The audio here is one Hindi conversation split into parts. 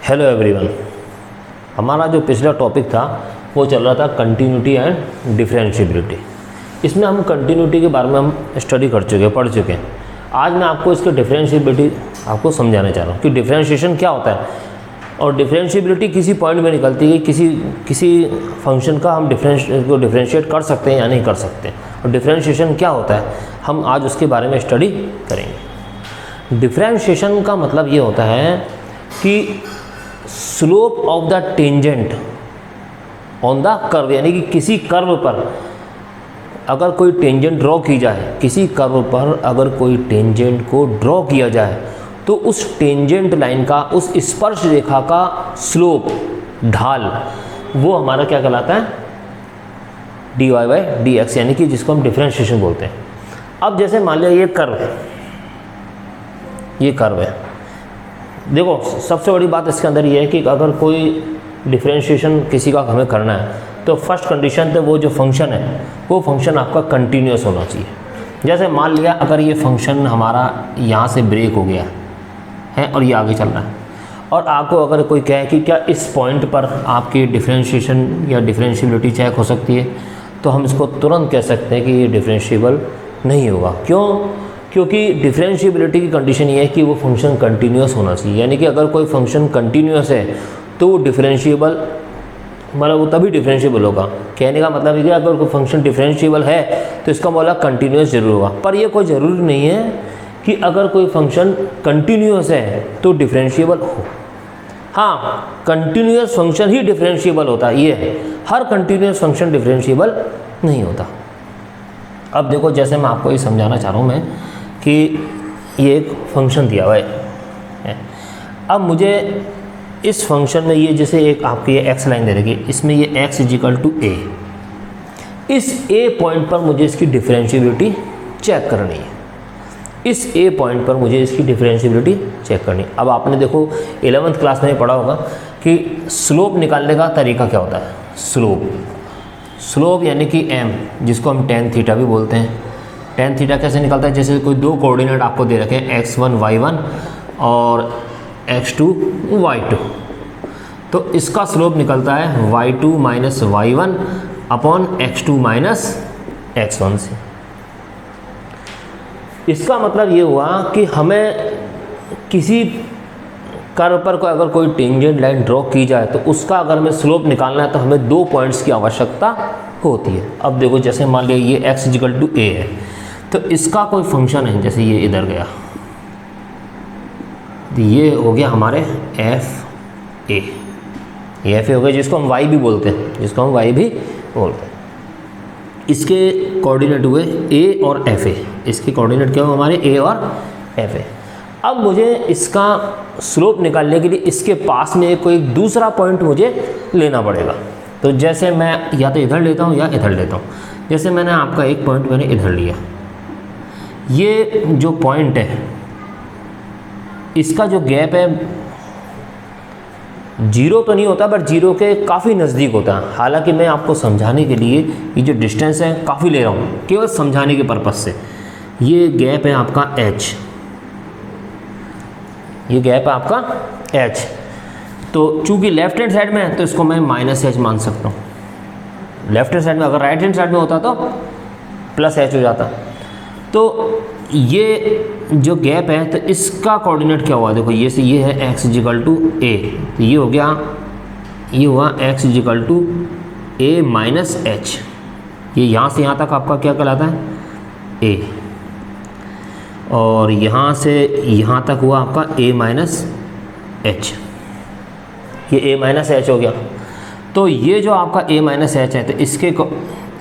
Hello everyone. हमारा जो पिछला टॉपिक था वो चल रहा था कंटिन्यूटी एंड डिफरेंशिएबिलिटी। इसमें हम कंटिन्यूटी के बारे में हम स्टडी कर चुके हैं, पढ़ चुके हैं। आज मैं आपको इसके डिफरेंशिएबिलिटी आपको समझाने चाह रहा हूँ कि डिफरेंशिएशन क्या होता है और डिफरेंशिएबिलिटी किसी पॉइंट में निकलती है, किसी फंक्शन का हम डिफरेंशिएट कर सकते हैं या नहीं कर सकते, और डिफरेंशिएशन क्या होता है हम आज उसके बारे में स्टडी करेंगे। डिफरेंशिएशन का मतलब ये होता है कि slope of the tangent on the curve, यानी कि किसी कर्व पर अगर कोई टेंजेंट ड्रॉ की जाए, किसी कर्व पर अगर कोई टेंजेंट को ड्रॉ किया जाए तो उस टेंजेंट लाइन का, उस स्पर्श रेखा का स्लोप, ढाल, वो हमारा क्या कहलाता है, dy बाई dx, यानी कि जिसको हम डिफरेंशिएशन बोलते हैं। अब जैसे मान लिया ये कर्व है, देखो सबसे बड़ी बात इसके अंदर ये है कि अगर कोई डिफरेंशिएशन किसी का हमें करना है तो फर्स्ट कंडीशन तो वो जो फंक्शन है वो फंक्शन आपका कंटिन्यूस होना चाहिए। जैसे मान लिया अगर ये फंक्शन हमारा यहाँ से ब्रेक हो गया है और ये आगे चल रहा है, और आपको अगर कोई कहे कि क्या इस पॉइंट पर आपकी डिफरेंशिएशन या डिफरेंशिएबिलिटी चेक हो सकती है, तो हम इसको तुरंत कह सकते हैं कि ये डिफरेंशिएबल नहीं होगा। क्यों? क्योंकि डिफरेंशिएबिलिटी की कंडीशन ये है कि वो फंक्शन कंटिन्यूस होना चाहिए, यानी कि अगर कोई फंक्शन कंटिन्यूस है तो वो डिफरेंशिएबल, मतलब वो तभी डिफरेंशिएबल होगा। कहने का मतलब है कि अगर कोई फंक्शन डिफरेंशिएबल है तो इसका मतलब कंटिन्यूस जरूर होगा। पर ये कोई ज़रूरी नहीं है कि अगर कोई फंक्शन कंटिन्यूस है तो डिफरेंशिएबल हो। हाँ, कंटिन्यूस फंक्शन ही डिफरेंशिएबल होता है, ये है। हर कंटिन्यूस फंक्शन डिफरेंशिएबल नहीं होता। अब देखो, जैसे मैं आपको ये समझाना चाह रहा हूँ मैं कि ये एक फंक्शन दिया हुआ है। अब मुझे इस फंक्शन में ये जैसे एक आपकी ये एक्स लाइन दे रखी है, इसमें ये x इजिकल टू ए, इस a पॉइंट पर मुझे इसकी डिफरेंशिएबिलिटी चेक करनी है। इस a पॉइंट पर मुझे इसकी डिफरेंशिएबिलिटी चेक करनी है। अब आपने देखो 11th क्लास में पढ़ा होगा कि स्लोप निकालने का तरीका क्या होता है। स्लोप यानी कि m, जिसको हम tan थीटा भी बोलते हैं। tan थीटा कैसे निकलता है? जैसे कोई दो कोऑर्डिनेट आपको दे रखे हैं x1 y1 और x2 y2, तो इसका स्लोप निकलता है y2 minus y1 upon x2 minus x1 से। इसका मतलब ये हुआ कि हमें किसी कर्व पर अगर कोई टेंजेंट लाइन ड्रॉ की जाए तो उसका अगर हमें स्लोप निकालना है तो हमें 2 पॉइंट्स की आवश्यकता होती है। अब देखो, जैसे मान लिया ये x इजिकल टू ए है, तो इसका कोई फंक्शन है, जैसे ये इधर गया, तो ये हो गया हमारे एफ ए, ये एफ ए हो गया, जिसको हम y भी बोलते हैं, इसके कोऑर्डिनेट हुए a और एफ ए, इसके कोऑर्डिनेट क्या हुए हमारे a और एफ ए। अब मुझे इसका स्लोप निकालने के लिए इसके पास में कोई दूसरा पॉइंट मुझे लेना पड़ेगा। तो जैसे मैं या तो इधर लेता हूँ या इधर लेता हूँ। जैसे मैंने आपका एक पॉइंट मैंने इधर लिया, ये जो पॉइंट है इसका जो गैप है 0 तो नहीं होता, बट 0 के काफ़ी नज़दीक होता है। हालांकि मैं आपको समझाने के लिए ये जो डिस्टेंस है काफ़ी ले रहा हूँ, केवल समझाने के पर्पज़ से। ये गैप है आपका h, ये गैप है आपका h। तो चूंकि लेफ्ट हैंड साइड में है तो इसको मैं माइनस h मान सकता हूँ। लेफ्ट हैंड साइड में, अगर राइट हैंड साइड में होता तो प्लस h हो जाता। तो ये जो गैप है तो इसका कोऑर्डिनेट क्या हुआ, देखो ये से ये है x इजिकल टू ए, तो ये हो गया, ये हुआ x equal to a minus h. ये यहाँ से यहाँ तक आपका क्या कहलाता है, a, और यहाँ से यहाँ तक हुआ आपका a माइनस एच, ये a माइनस एच हो गया। तो ये जो आपका a माइनस एच है, तो इसके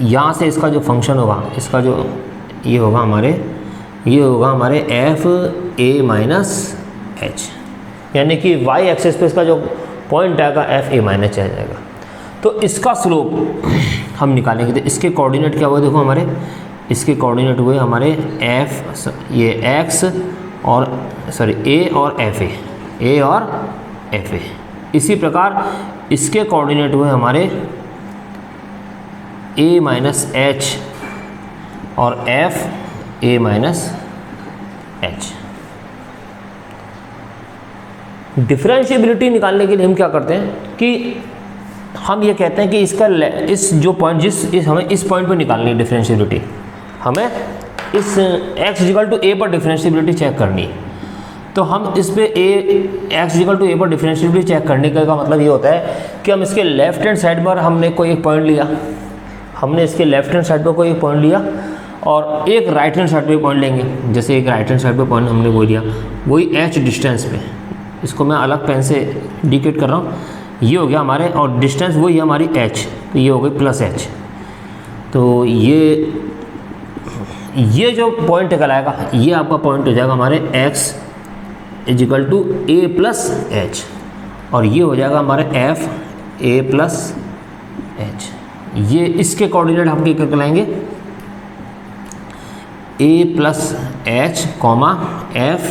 यहाँ से इसका जो फंक्शन होगा, इसका जो ये होगा हमारे एफ ए माइनस एच, यानी कि y एक्सेस पे इसका जो पॉइंट आएगा एफ ए माइनस एच आएगा। तो इसका स्लोप हम निकालेंगे, तो इसके कोऑर्डिनेट क्या हुए, देखो हमारे इसके कोऑर्डिनेट हुए हमारे एफ, ये एक्स और ए और एफ ए। इसी प्रकार इसके कोऑर्डिनेट हुए हमारे ए माइनस एच और F A minus H. Differentiability निकालने के लिए हम क्या करते हैं कि हम ये कहते हैं कि इसका इस जो पॉइंट हमें इस पॉइंट पर निकालनी है डिफरेंशिएबिलिटी, हमें इस x=a पर डिफरेंशिएबिलिटी चेक करनी है। तो हम इस पे x=a पर डिफरेंशिएबिलिटी चेक करने का मतलब ये होता है कि हम इसके लेफ्ट हैंड साइड पर हमने कोई एक पॉइंट लिया, हमने इसके लेफ्ट हैंड साइड पर कोई एक पॉइंट लिया और एक राइट हैंड साइड पे पॉइंट लेंगे। जैसे एक राइट हैंड साइड पे पॉइंट हमने वो लिया, वही h डिस्टेंस पे, इसको मैं अलग पेन से इंडिकेट कर रहा हूँ, ये हो गया हमारे, और डिस्टेंस वही हमारी h, तो ये हो गई +h। तो ये जो पॉइंट निकल आएगा ये आपका पॉइंट हो जाएगा हमारे x=a + h, और ये हो जाएगा हमारे f=a + h। ये इसके कोऑर्डिनेट हम क्या लाएंगे, a + h, f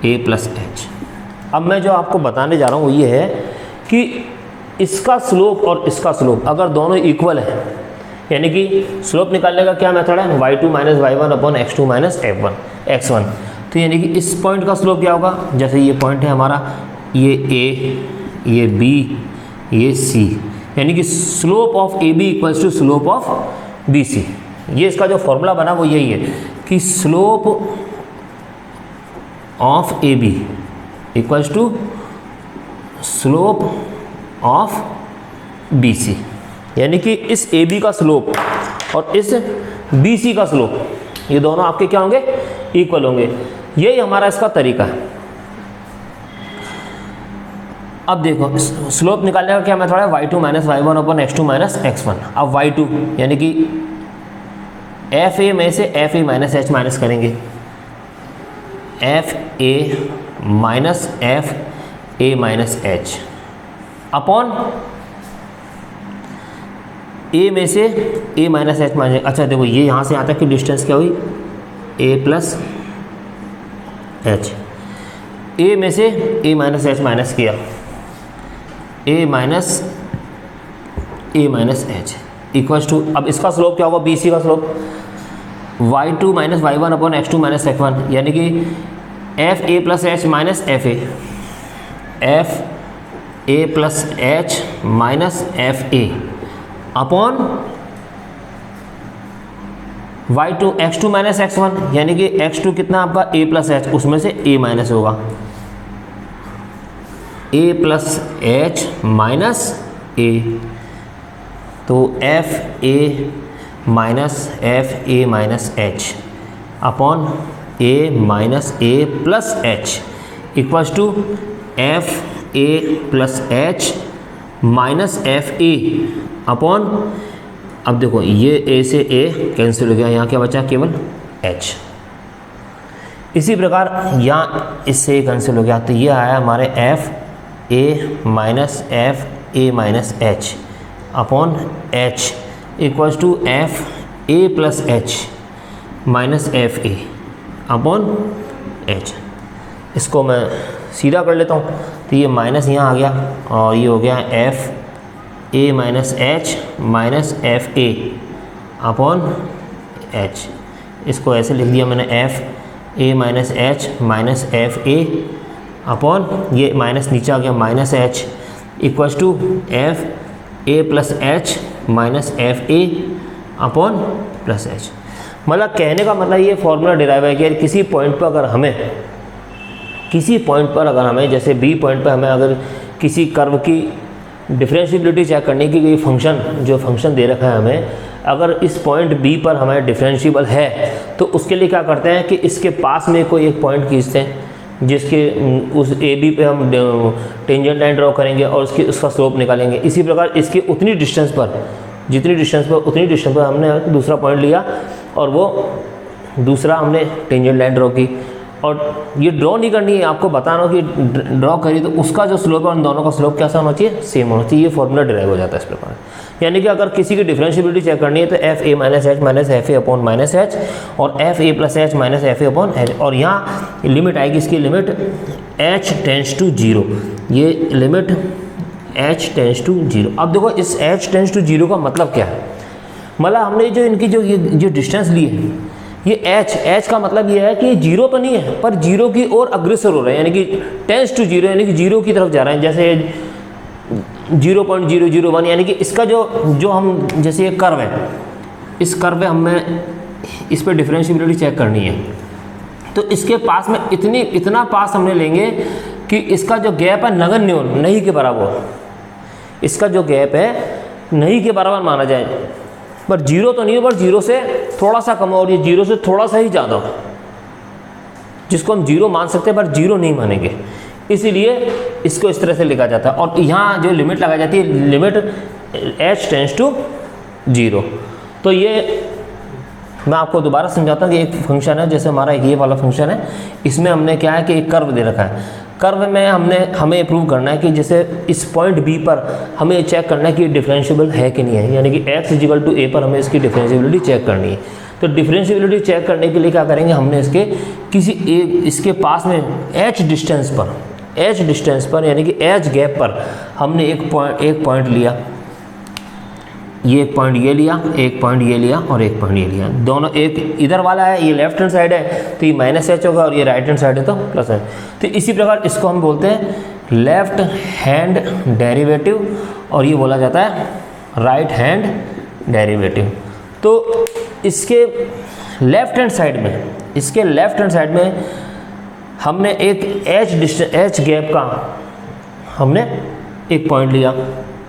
a + h। अब मैं जो आपको बताने जा रहा हूँ वो ये है कि इसका स्लोप और इसका स्लोप अगर दोनों इक्वल है, यानी कि स्लोप निकालने का क्या मेथड है, y2 - y1 / x2 - x1। तो यानी कि इस पॉइंट का स्लोप क्या होगा, जैसे ये पॉइंट है हमारा, ये a, ये b, ये c, यानी कि slope of AB = slope of BC। ये इसका जो फॉर्मूला बना वो यही है कि slope of AB = slope of BC, यानी कि इस AB का स्लोप और इस BC का स्लोप ये दोनों आपके क्या होंगे, इक्वल होंगे। यही हमारा इसका तरीका है। अब देखो स्लोप निकालने का क्या मेथड है, y2 - y1 / x2 - x1। अब y2 यानी कि fa में से fa - h माइनस करेंगे, fa - f - h upon a में से a - h माइनस। अच्छा देखो ये यहाँ से आता है कि डिस्टेंस क्या हुई, a + h, a में से a - h माइनस किया, a - h = अब इसका स्लोप क्या होगा, BC का slope y2 - y1 / x2 - x1, यानी कि fa + h minus fa, fa + h minus fa upon y2 x2 - x1, यानी कि x2 कितना आपका a + h, उसमें से a माइनस होगा, a + h माइनस a, तो fa - h upon a - a + h = fa + h minus fa upon, अब देखो ये a से a कैंसिल हो गया, यहाँ क्या बचा, केवल h। इसी प्रकार यहाँ इससे कैंसिल हो गया, तो ये आया हमारे fa - h upon h = fa + h minus fa upon h। इसको मैं सीधा कर लेता हूँ, तो ये माइनस यहाँ आ गया और ये हो गया fa - h minus fa upon h। इसको ऐसे लिख दिया मैंने, fa - h minus fa upon, ये माइनस नीचे आ गया, minus h = fa + h minus fa upon +h। मतलब कहने का मतलब ये फॉर्मूला डिराइव है कि किसी पॉइंट पर अगर हमें जैसे B पॉइंट पर हमें अगर किसी कर्व की डिफरेंशिएबिलिटी चेक करने की कोई फंक्शन दे रखा है हमें, अगर इस पॉइंट B पर हमें डिफरेंशिएबल है तो उसके लिए क्या करते हैं कि इसके पास में कोई एक पॉइंट खींचते हैं जिसके उस AB पे हम टेंजेंट लाइन ड्रॉ करेंगे और उसका स्लोप निकालेंगे। इसी प्रकार इसके उतनी डिस्टेंस पर हमने दूसरा पॉइंट लिया और वो दूसरा हमने टेंजेंट लाइन ड्रॉ की, और ये ड्रॉ नहीं करनी है, आपको बताना कि ड्रॉ करी तो उसका जो स्लोप है उन दोनों का स्लोप कैसा होना चाहिए, सेम होना चाहिए। ये फॉर्मूला डिराइव हो जाता है इस प्रकार। यानी कि अगर किसी की डिफरेंशिएबिलिटी चेक करनी है तो fa - h minus fa upon minus h और fa + h minus fa upon h, और यहाँ लिमिट आएगी इसकी, लिमिट h टेंड्स टू 0, ये लिमिट h टेंड्स टू 0। अब देखो इस h टेंड्स टू 0 का मतलब क्या है, मतलब हमने जो इनकी जो डिस्टेंस ली है, ये एच का मतलब ये है कि जीरो तो नहीं है पर जीरो की ओर अग्रसर हो रहे हैं, यानी कि टेंस टू जीरो, यानी कि जीरो की तरफ जा रहे हैं। जैसे 0.001, यानी कि इसका जो हम जैसे ये कर्व है, इस कर्व में हमें इस पर डिफरेंशियबिलिटी चेक करनी है, तो इसके पास में इतना पास हमने लेंगे कि इसका जो गैप है नगण्य नहीं के बराबर, इसका जो गैप है नहीं के बराबर माना जाए, पर जीरो तो नहीं हो, पर जीरो से थोड़ा सा कम हो, और ये जीरो से थोड़ा सा ही ज़्यादा हो, जिसको हम जीरो मान सकते हैं पर जीरो नहीं मानेंगे, इसीलिए इसको इस तरह से लिखा जाता है। और यहाँ जो लिमिट लगाई जाती है, लिमिट h टेंस टू 0। तो ये मैं आपको दोबारा समझाता हूँ कि एक फंक्शन है, जैसे हमारा ये वाला फंक्शन है, इसमें हमने क्या है कि एक कर्व दे रखा है। कर्व में हमें प्रूव करना है कि जैसे इस पॉइंट बी पर हमें चेक करना है कि डिफरेंशिएबल है कि नहीं है, यानी कि x = a पर हमें इसकी डिफरेंशिएबिलिटी चेक करनी है। तो डिफरेंशिएबिलिटी चेक करने के लिए क्या करेंगे, हमने इसके पास में h डिस्टेंस पर यानी कि h गैप पर हमने एक पॉइंट लिया, ये एक पॉइंट ये लिया, एक पॉइंट ये लिया और एक पॉइंट ये लिया। दोनों, एक इधर वाला है, ये लेफ्ट हैंड साइड है तो ये -h होगा, और ये राइट हैंड साइड है तो प्लस है। तो इसी प्रकार इसको हम बोलते हैं लेफ्ट हैंड डेरिवेटिव, और ये बोला जाता है राइट हैंड डेरिवेटिव। तो इसके लेफ्ट हैंड साइड में हमने एक h गैप का हमने एक पॉइंट लिया,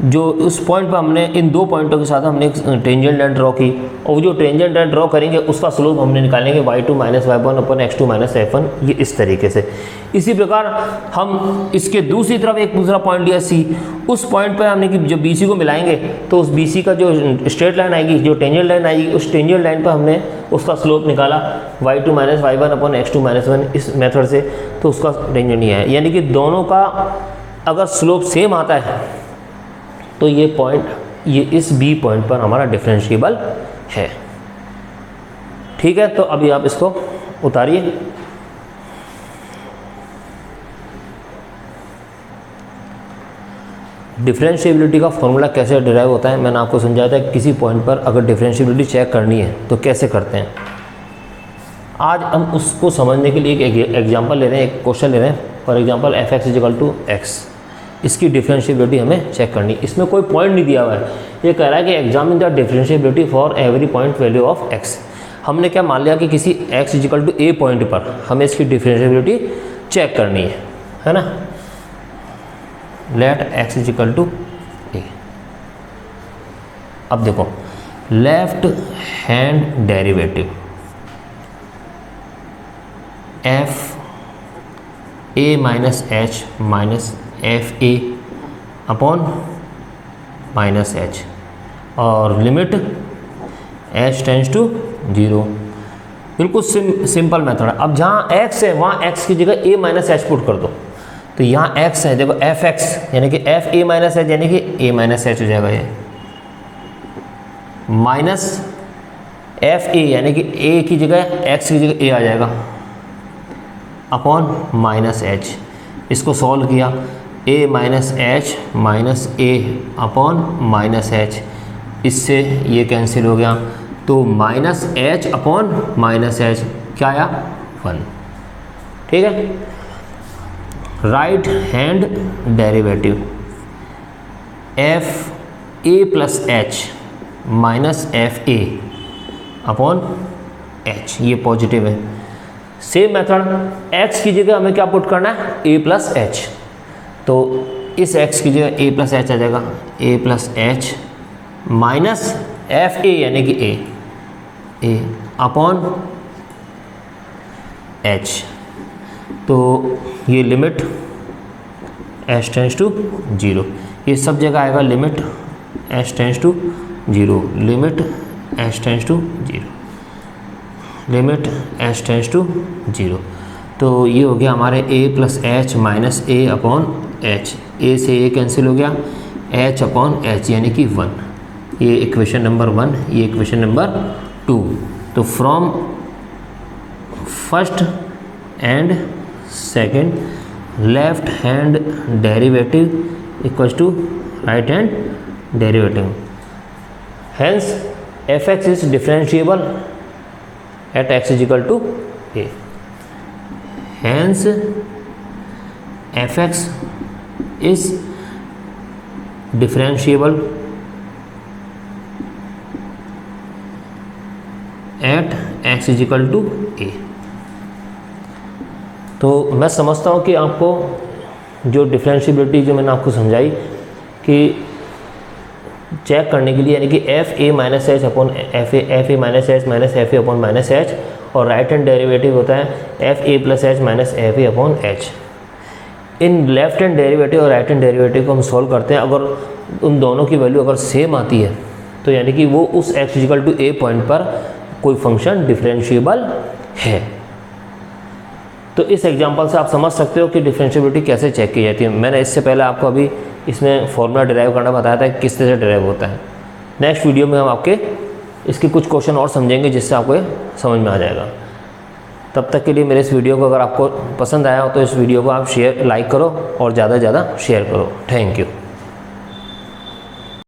जो उस पॉइंट पर हमने इन दो पॉइंटों के साथ हमने एक टेंजेंट लाइन ड्रॉ की, और जो टेंजेंट लाइन ड्रॉ करेंगे उसका स्लोप हमने निकालेंगे y2 - y1 x2 - f1, ये इस तरीके से। इसी प्रकार हम इसके दूसरी तरफ एक दूसरा पॉइंट लिया c, उस पॉइंट पर हमने कि जब BC को मिलाएंगे तो उस BC का जो स्ट्रेट लाइन आएगी, जो टेंजेंट लाइन आएगी, उस टेंजेंट लाइन पर हमने उसका स्लोप निकाला y2 - y1 x2 - 1 इस मेथड से, तो उसका टेंजेंट ये है। यानी कि दोनों का अगर स्लोप सेम आता है तो ये पॉइंट, ये इस बी पॉइंट पर हमारा डिफरेंशिएबल है। ठीक है, तो अभी आप इसको उतारिए। डिफरेंशिएबिलिटी का फॉर्मूला कैसे डिराइव होता है मैंने आपको समझाया था। किसी पॉइंट पर अगर डिफरेंशिएबिलिटी चेक करनी है तो कैसे करते हैं, आज हम उसको समझने के लिए एक एग्जांपल ले रहे हैं, एक क्वेश्चन ले रहे हैं। फॉर एग्जांपल f(x = x), इसकी डिफरेंशिएबिलिटी हमें चेक करनी है। इसमें कोई पॉइंट नहीं दिया हुआ है, ये कह रहा है कि examine the differentiability for every point value of x। हमने क्या मान लिया कि किसी x = a पॉइंट पर हमें इसकी डिफरेंशिएबिलिटी चेक करनी है ना। Let x = a। अब देखो, left hand derivative f a - h f a upon -h, और लिमिट h टेंस टू 0। बिल्कुल सिंपल मेथड है। अब जहाँ x है वहाँ x की जगह a - h पुट कर दो, तो यहाँ x है, देखो fx यानी कि f a - h यानी कि a - h हो जाएगा, ये माइनस f a यानी कि a की जगह x की जगह a आ जाएगा, अपॉन -h। इसको सॉल्व किया, a - h - a upon -h, इससे ये कैंसिल हो गया, तो -h अपॉन -h क्या आया 1। ठीक है, right hand derivative f a + h - f a upon h, ये पॉजिटिव है। सेम मेथड, x की जगह हमें क्या पुट करना है, a + h, तो इस x की जगह a + h आ जाएगा, a + h minus f a यानी कि a अपॉन h, तो ये लिमिट h टेंस टू 0, ये सब जगह आएगा limit h tends to 0, limit h tends to 0, limit h tends to 0। तो ये हो गया हमारे a + h - a upon h, a से a कैंसिल हो गया, h अपॉन h यानी कि 1। ये इक्वेशन नंबर 1, ये इक्वेशन नंबर 2। तो from first and second left hand derivative equals to right hand derivative, hence fx is differentiable at x is equal to a. Hence f x is differentiable at x is equal to a. तो मैं समझता हूँ कि आपको जो डिफरेंशिएबिलिटी जो मैंने आपको समझाई कि चेक करने के लिए, यानी कि F A minus H upon F A minus H minus F A upon minus H, और राइट हैंड डेरिवेटिव होता है F A plus H minus F A upon H. In left hand derivative और राइट हैंड डेरिवेटिव को हम सॉल्व करते हैं, अगर उन दोनों की वैल्यू अगर सेम आती है तो यानी कि वो उस x equal to a point पर कोई फंक्शन डिफरेंशिएबल है। तो इस एग्जांपल से आप समझ सकते हो कि डिफरेंशिएबिलिटी कैसे चेक की जाती है। मैंने इससे पहले आपको अभी इसमें फॉर्मूला डिराइव करना बताया था कि किस तरह से डिराइव होता है। नेक्स्ट वीडियो में हम आपके इसके कुछ क्वेश्चन और समझेंगे जिससे आपको समझ में आ जाएगा। तब तक के लिए मेरे इस वीडियो को अगर आपको पसंद आया हो तो इस वीडियो को आप लाइक करो और ज़्यादा से ज़्यादा शेयर करो। Thank you.